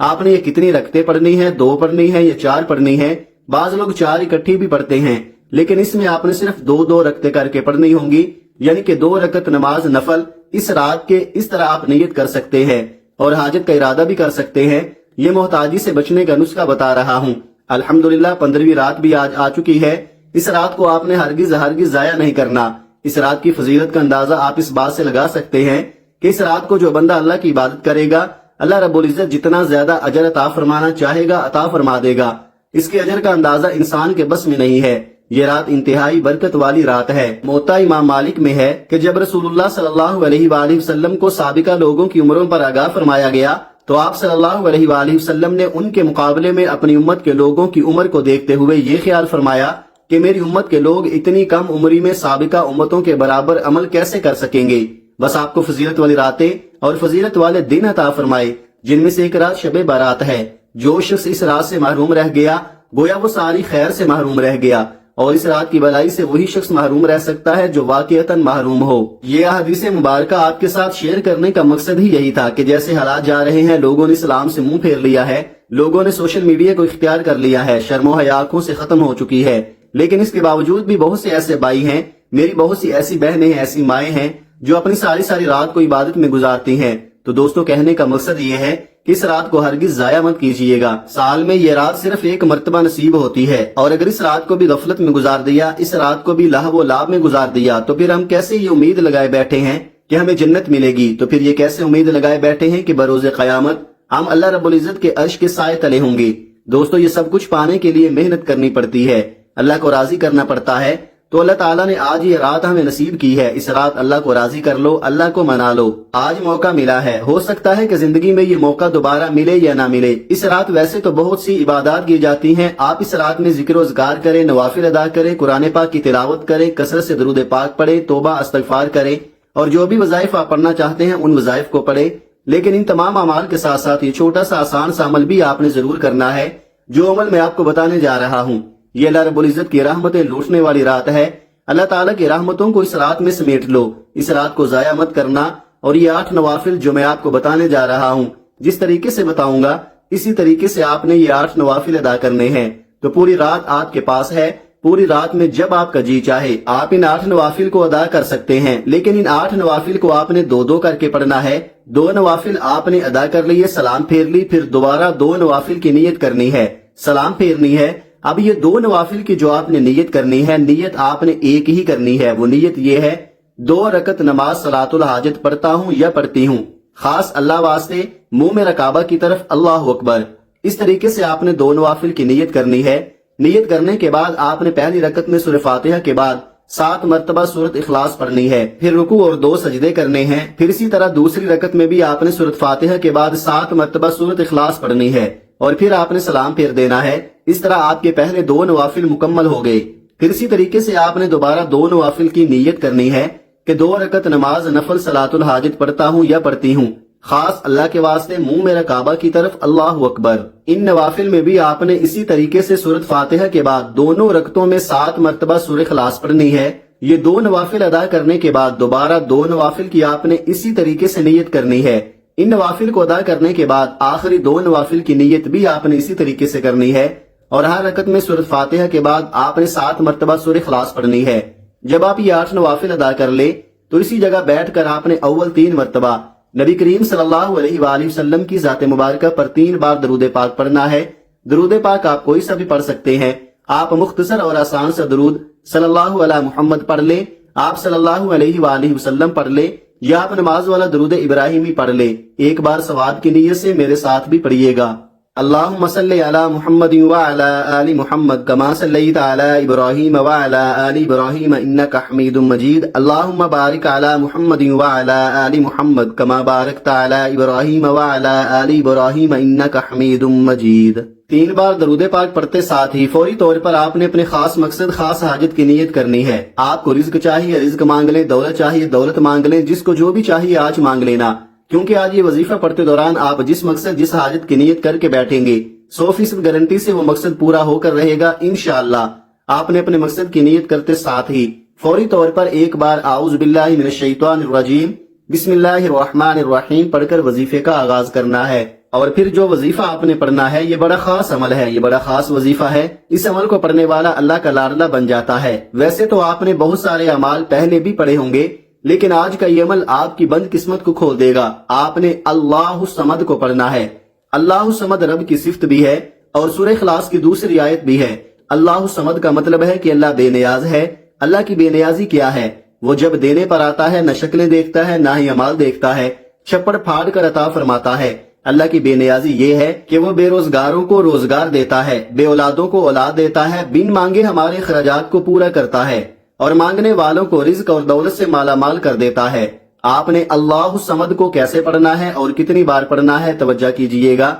آپ نے یہ کتنی رکعتیں پڑھنی ہے، 2 پڑھنی ہے یا 4 پڑھنی ہے؟ بعض لوگ 4 اکٹھی بھی پڑھتے ہیں، لیکن اس میں آپ نے صرف 2 رکعتیں کر کے پڑھنی ہوں گی، یعنی کہ 2 رکعت نماز نفل اس رات کے اس طرح آپ نیت کر سکتے ہیں اور حاجت کا ارادہ بھی کر سکتے ہیں۔ یہ محتاجی سے بچنے کا نسخہ بتا رہا ہوں۔ الحمدللہ 15ویں رات بھی آج آ چکی ہے۔ اس رات کو آپ نے ہرگز ضائع نہیں کرنا۔ اس رات کی فضیلت کا اندازہ آپ اس بات سے لگا سکتے ہیں کہ اس رات کو جو بندہ اللہ کی عبادت کرے گا، اللہ رب العزت جتنا زیادہ اجر عطا فرمانا چاہے گا عطا فرما دے گا۔ اس کے اجر کا اندازہ انسان کے بس میں نہیں ہے۔ یہ رات انتہائی برکت والی رات ہے۔ موطا امام مالک میں ہے کہ جب رسول اللہ صلی اللہ علیہ وآلہ وسلم کو سابقہ لوگوں کی عمروں پر آگاہ فرمایا گیا تو آپ صلی اللہ علیہ وآلہ وسلم نے ان کے مقابلے میں اپنی امت کے لوگوں کی عمر کو دیکھتے ہوئے یہ خیال فرمایا کہ میری امت کے لوگ اتنی کم عمری میں سابقہ امتوں کے برابر عمل کیسے کر سکیں گے۔ بس آپ کو فضیلت والی راتیں اور فضیلت والے دن عطا فرمائے، جن میں سے ایک رات شب برات ہے۔ جو شخص اس رات سے محروم رہ گیا گویا وہ ساری خیر سے محروم رہ گیا، اور اس رات کی بھلائی سے وہی شخص محروم رہ سکتا ہے جو واقعتاً محروم ہو۔ یہ حدیث مبارکہ آپ کے ساتھ شیئر کرنے کا مقصد ہی یہی تھا کہ جیسے حالات جا رہے ہیں، لوگوں نے اسلام سے منہ پھیر لیا ہے، لوگوں نے سوشل میڈیا کو اختیار کر لیا ہے، شرم و حیا آنکھوں سے ختم ہو چکی ہے، لیکن اس کے باوجود بھی بہت سے ایسے بھائی ہیں، میری بہت سی ایسی بہنیں ہیں، ایسی مائیں ہیں جو اپنی ساری رات کو عبادت میں گزارتی ہیں۔ تو دوستوں کہنے کا مقصد یہ ہے کہ اس رات کو ہرگز ضائع مت کیجیے گا۔ سال میں یہ رات صرف ایک مرتبہ نصیب ہوتی ہے، اور اگر اس رات کو بھی غفلت میں گزار دیا، اس رات کو بھی لہو و لعب میں گزار دیا، تو پھر ہم کیسے یہ امید لگائے بیٹھے ہیں کہ ہمیں جنت ملے گی؟ تو پھر یہ کیسے امید لگائے بیٹھے ہیں کہ بروز قیامت ہم اللہ رب العزت کے عرش کے سائے تلے ہوں گے؟ دوستو یہ سب کچھ پانے کے لیے محنت کرنی پڑتی ہے، اللہ کو راضی کرنا پڑتا ہے۔ تو اللہ تعالیٰ نے آج یہ رات ہمیں نصیب کی ہے، اس رات اللہ کو راضی کر لو، اللہ کو منا لو۔ آج موقع ملا ہے، ہو سکتا ہے کہ زندگی میں یہ موقع دوبارہ ملے یا نہ ملے۔ اس رات ویسے تو بہت سی عبادات کی جاتی ہیں، آپ اس رات میں ذکر و اذکار کریں، نوافل ادا کریں، قرآن پاک کی تلاوت کریں، کثرت سے درود پاک پڑھیں، توبہ استغفار کریں، اور جو بھی وظائف آپ پڑھنا چاہتے ہیں ان وظائف کو پڑھیں۔ لیکن ان تمام اعمال کے ساتھ ساتھ یہ چھوٹا سا آسان سا عمل بھی آپ نے ضرور کرنا ہے، جو عمل میں آپ کو بتانے جا رہا ہوں۔ یہ اللہ رب العزت کی رحمتیں لوٹنے والی رات ہے۔ اللہ تعالیٰ کی رحمتوں کو اس رات میں سمیٹ لو، اس رات کو ضائع مت کرنا۔ اور یہ 8 نوافل جو میں آپ کو بتانے جا رہا ہوں، جس طریقے سے بتاؤں گا اسی طریقے سے آپ نے یہ 8 نوافل ادا کرنے ہیں۔ تو پوری رات آپ کے پاس ہے، پوری رات میں جب آپ کا جی چاہے آپ ان 8 نوافل کو ادا کر سکتے ہیں، لیکن ان 8 نوافل کو آپ نے 2 کر کے پڑھنا ہے۔ 2 نوافل آپ نے ادا کر لیے، سلام پھیر لی، پھر دوبارہ 2 نوافل کی نیت کرنی ہے، سلام پھیرنی ہے۔ اب یہ 2 نوافل کی جو آپ نے نیت کرنی ہے، نیت آپ نے ایک ہی کرنی ہے۔ وہ نیت یہ ہے 2 رکعت نماز صلاۃ الحاجت پڑھتا ہوں یا پڑھتی ہوں، خاص اللہ واسطے، منہ میرا کعبہ کی طرف، اللہ اکبر۔ اس طریقے سے آپ نے 2 نوافل کی نیت کرنی ہے۔ نیت کرنے کے بعد آپ نے پہلی رکعت میں سورہ فاتحہ کے بعد 7 مرتبہ سورۃ اخلاص پڑھنی ہے، پھر رکوع اور 2 سجدے کرنے ہیں، پھر اسی طرح دوسری رکعت میں بھی آپ نے سورۃ فاتحہ کے بعد 7 مرتبہ سورۃ اخلاص پڑھنی ہے، اور پھر آپ نے سلام پھیر دینا ہے۔ اس طرح آپ کے پہلے 2 نوافل مکمل ہو گئے۔ پھر اسی طریقے سے آپ نے دوبارہ 2 نوافل کی نیت کرنی ہے کہ 2 رکعت نماز نفل صلاۃ الحاجت پڑھتا ہوں یا پڑھتی ہوں، خاص اللہ کے واسطے، منہ میرا کعبہ کی طرف، اللہ اکبر۔ ان نوافل میں بھی آپ نے اسی طریقے سے سورۃ فاتحہ کے بعد دونوں رکعتوں میں 7 مرتبہ سورہ اخلاص پڑھنی ہے۔ یہ 2 نوافل ادا کرنے کے بعد دوبارہ 2 نوافل کی آپ نے اسی طریقے سے نیت کرنی ہے۔ ان نوافل کو ادا کرنے کے بعد آخری 2 نوافل کی نیت بھی آپ نے اسی طریقے سے کرنی ہے، اور ہر رکعت میں سورۃ فاتحہ کے بعد آپ نے 7 مرتبہ سورہ اخلاص پڑھنی ہے۔ جب آپ یہ 8 نوافل ادا کر لیں تو اسی جگہ بیٹھ کر آپ نے اول 3 مرتبہ نبی کریم صلی اللہ علیہ وآلہ وسلم کی ذات مبارکہ پر 3 بار درود پاک پڑھنا ہے۔ درود پاک آپ کوئی سا بھی پڑھ سکتے ہیں، آپ مختصر اور آسان سا درود صلی اللہ علی محمد پڑھ لیں، آپ صلی اللہ علیہ وآلہ وسلم پڑھ لیں، یا آپ نماز والا درود ابراہیمی پڑھ لیں۔ ایک بار ثواب کی نیت سے میرے ساتھ بھی پڑھیے گا۔ اللہم صلی علی محمد وعلی آل محمد کما صلیت علی ابراہیم وعلی آل ابراہیم انک حمید مجید۔ اللہم بارک علی محمد وعلی آل محمد کما بارکت علی ابراہیم وعلی آل ابراہیم انک حمید مجید۔ 3 بار درود پاک پڑھتے ساتھ ہی فوری طور پر آپ نے اپنے خاص مقصد، خاص حاجت کی نیت کرنی ہے۔ آپ کو رزق چاہیے رزق مانگ لیں، دولت چاہیے دولت مانگ لیں، جس کو جو بھی چاہیے آج مانگ لینا، کیونکہ آج یہ وظیفہ پڑھتے دوران آپ جس مقصد جس حاجت کی نیت کر کے بیٹھیں گے 100% گارنٹی سے وہ مقصد پورا ہو کر رہے گا انشاءاللہ۔ آپ نے اپنے مقصد کی نیت کرتے ساتھ ہی فوری طور پر ایک بار اعوذ باللہ من الشیطان الرجیم بسم اللہ الرحمن الرحیم پڑھ کر وظیفے کا آغاز کرنا ہے۔ اور پھر جو وظیفہ آپ نے پڑھنا ہے یہ بڑا خاص عمل ہے، یہ بڑا خاص وظیفہ ہے، اس عمل کو پڑھنے والا اللہ کا لاڈلا بن جاتا ہے۔ ویسے تو آپ نے بہت سارے اعمال پہلے بھی پڑھے ہوں گے، لیکن آج کا یہ عمل آپ کی بند قسمت کو کھول دے گا۔ آپ نے اللہ الصمد کو پڑھنا ہے۔ اللہ الصمد رب کی صفت بھی ہے اور سورہ اخلاص کی دوسری آیت بھی ہے۔ اللہ الصمد کا مطلب ہے کہ اللہ بے نیاز ہے۔ اللہ کی بے نیازی کیا ہے؟ وہ جب دینے پر آتا ہے نہ شکلیں دیکھتا ہے نہ ہی اعمال دیکھتا ہے، چھپڑ پھاڑ کر عطا فرماتا ہے۔ اللہ کی بے نیازی یہ ہے کہ وہ بے روزگاروں کو روزگار دیتا ہے، بے اولادوں کو اولاد دیتا ہے، بن مانگے ہمارے اخراجات کو پورا کرتا ہے اور مانگنے والوں کو رزق اور دولت سے مالا مال کر دیتا ہے۔ آپ نے اللہ الصمد کو کیسے پڑھنا ہے اور کتنی بار پڑھنا ہے توجہ کیجئے گا۔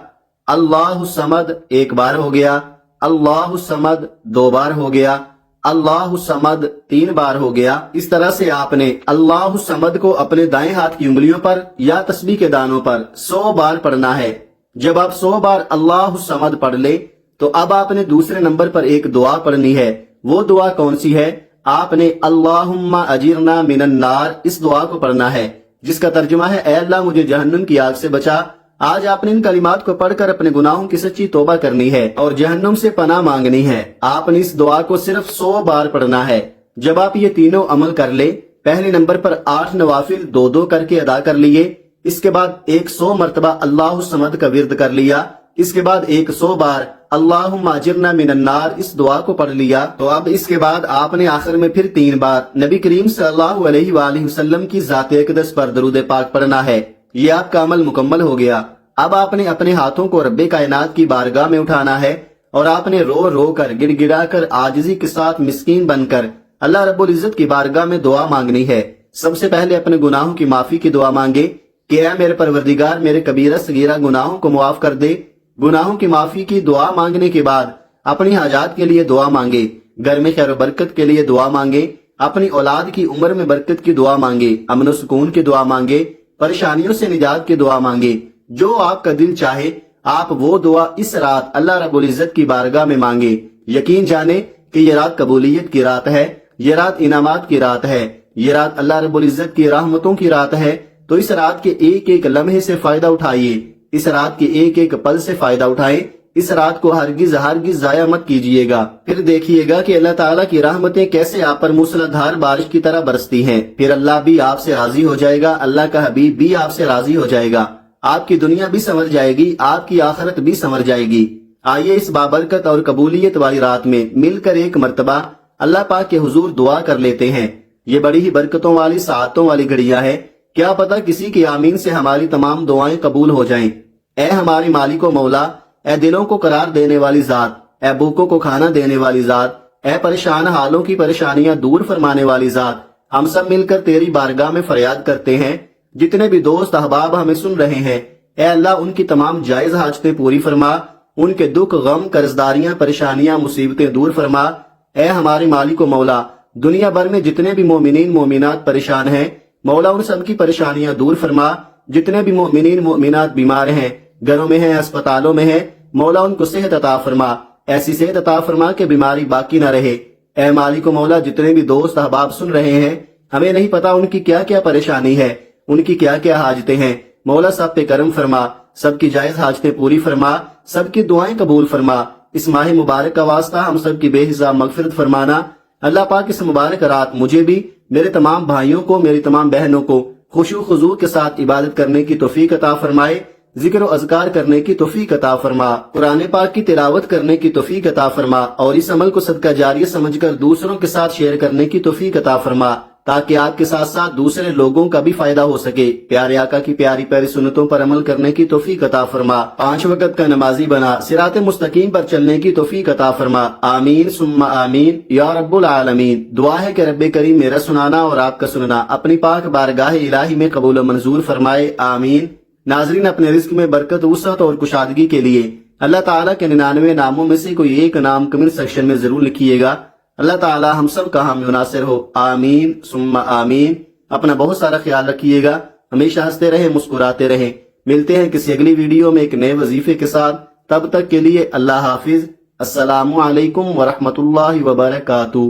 اللہ الصمد ایک بار ہو گیا، اللہ الصمد دو بار ہو گیا، اللہ الصمد تین بار ہو گیا۔ اس طرح سے آپ نے اللہ الصمد کو اپنے دائیں ہاتھ کی انگلیوں پر یا تسبیح کے دانوں پر 100 بار پڑھنا ہے۔ جب آپ 100 بار اللہ الصمد پڑھ لے تو اب آپ نے دوسرے نمبر پر ایک دعا پڑھنی ہے۔ وہ دعا کون سی ہے؟ آپ نے اللہم اجرنا من النار اس دعا کو پڑھنا ہے، جس کا ترجمہ ہے اے اللہ مجھے جہنم کی آگ سے بچا۔ آج آپ نے ان کلمات کو پڑھ کر اپنے گناہوں کی سچی توبہ کرنی ہے اور جہنم سے پناہ مانگنی ہے۔ آپ نے اس دعا کو صرف 100 بار پڑھنا ہے۔ جب آپ یہ تینوں عمل کر لے، پہلے نمبر پر 8 نوافل 2 کر کے ادا کر لیے، اس کے بعد 100 مرتبہ اللہ الصمد کا ورد کر لیا، اس کے بعد 100 بار اللہم اجرنا من النار اس دعا کو پڑھ لیا، تو اب اس کے بعد آپ نے آخر میں پھر 3 بار نبی کریم صلی اللہ علیہ وآلہ وسلم کی ذات اقدس پر درود پاک پڑھنا ہے۔ یہ آپ کا عمل مکمل ہو گیا۔ اب آپ نے اپنے ہاتھوں کو رب کائنات کی بارگاہ میں اٹھانا ہے اور آپ نے رو رو کر گڑ گڑا کر عاجزی کے ساتھ مسکین بن کر اللہ رب العزت کی بارگاہ میں دعا مانگنی ہے۔ سب سے پہلے اپنے گناہوں کی معافی کی دعا مانگے کہ اے میرے پروردگار میرے کبیرہ صغیرہ گناہوں کو معاف کر دے۔ گناہوں کی معافی کی دعا مانگنے کے بعد اپنی حاجات کے لیے دعا مانگے، گھر میں خیر و برکت کے لیے دعا مانگے، اپنی اولاد کی عمر میں برکت کی دعا مانگے، امن و سکون کی دعا مانگے، پریشانیوں سے نجات کی دعا مانگے۔ جو آپ کا دل چاہے آپ وہ دعا اس رات اللہ رب العزت کی بارگاہ میں مانگے۔ یقین جانے کہ یہ رات قبولیت کی رات ہے، یہ رات انعامات کی رات ہے، یہ رات اللہ رب العزت کی رحمتوں کی رات ہے۔ تو اس رات کے ایک ایک لمحے سے فائدہ اٹھائیے، اس رات کے ایک ایک پل سے فائدہ اٹھائیں۔ اس رات کو ہرگز ضائع مت کیجیے گا۔ پھر دیکھیے گا کہ اللہ تعالیٰ کی رحمتیں کیسے آپ پر موسلادھار بارش کی طرح برستی ہیں۔ پھر اللہ بھی آپ سے راضی ہو جائے گا، اللہ کا حبیب بھی آپ سے راضی ہو جائے گا، آپ کی دنیا بھی سنور جائے گی، آپ کی آخرت بھی سنور جائے گی۔ آئیے اس بابرکت اور قبولیت والی رات میں مل کر ایک مرتبہ اللہ پاک کے حضور دعا کر لیتے ہیں۔ یہ بڑی ہی برکتوں والی ساعتوں والی گھڑیاں ہے، کیا پتہ کسی کی آمین سے ہماری تمام دعائیں قبول ہو جائیں۔ اے ہماری مالک و مولا، اے دلوں کو قرار دینے والی ذات، اے بھوکوں کو کھانا دینے والی ذات، اے پریشان حالوں کی پریشانیاں دور فرمانے والی ذات، ہم سب مل کر تیری بارگاہ میں فریاد کرتے ہیں۔ جتنے بھی دوست احباب ہمیں سن رہے ہیں، اے اللہ ان کی تمام جائز حاجتیں پوری فرما، ان کے دکھ غم قرضداریاں پریشانیاں مصیبتیں دور فرما۔ اے ہمارے مالک و مولا، دنیا بھر میں جتنے بھی مومنین مومنات پریشان ہیں، مولا ان سب کی پریشانیاں دور فرما۔ جتنے بھی مومنین مومنات بیمار ہیں، گھروں میں ہیں، اسپتالوں میں ہیں، مولا ان کو صحت عطا فرما، ایسی صحت عطا فرما کہ بیماری باقی نہ رہے۔ اے مالک و مولا، جتنے بھی دوست احباب سن رہے ہیں، ہمیں نہیں پتا ان کی کیا کیا پریشانی ہے، ان کی کیا کیا حاجتیں ہیں، مولا سب پہ کرم فرما، سب کی جائز حاجتیں پوری فرما، سب کی دعائیں قبول فرما۔ اس ماہ مبارک کا واسطہ ہم سب کی بے حساب مغفرت فرمانا۔ اللہ پاک اس مبارک رات مجھے بھی، میرے تمام بھائیوں کو، میری تمام بہنوں کو خشوع خضوع کے ساتھ عبادت کرنے کی توفیق عطا فرمائے، ذکر و اذکار کرنے کی توفیق عطا فرما، قرآن پاک کی تلاوت کرنے کی توفیق عطا فرما، اور اس عمل کو صدقہ جاریہ سمجھ کر دوسروں کے ساتھ شیئر کرنے کی توفیق عطا فرما، تاکہ آپ کے ساتھ ساتھ دوسرے لوگوں کا بھی فائدہ ہو سکے۔ پیارے آقا کی پیاری پیاری سنتوں پر عمل کرنے کی توفیق عطا فرما، 5 وقت کا نمازی بنا، صراط مستقیم پر چلنے کی توفیق عطا فرما۔ آمین ثم آمین یا رب العالمین۔ دعا ہے کہ رب کریم میرا سنانا اور آپ کا سننا اپنی پاک بارگاہ الہی میں قبول و منظور فرمائے، آمین۔ ناظرین، اپنے رزق میں برکت، وسعت اور کشادگی کے لیے اللہ تعالیٰ کے 99 ناموں میں سے کوئی ایک نام کمنٹ سیکشن میں ضرور لکھیے گا۔ اللہ تعالیٰ ہم سب کا حامی و ناصر ہو، آمین ثم آمین۔ اپنا بہت سارا خیال رکھیے گا، ہمیشہ ہنستے رہیں، مسکراتے رہیں۔ ملتے ہیں کسی اگلی ویڈیو میں ایک نئے وظیفے کے ساتھ، تب تک کے لیے اللہ حافظ۔ السلام علیکم ورحمۃ اللہ وبرکاتہ۔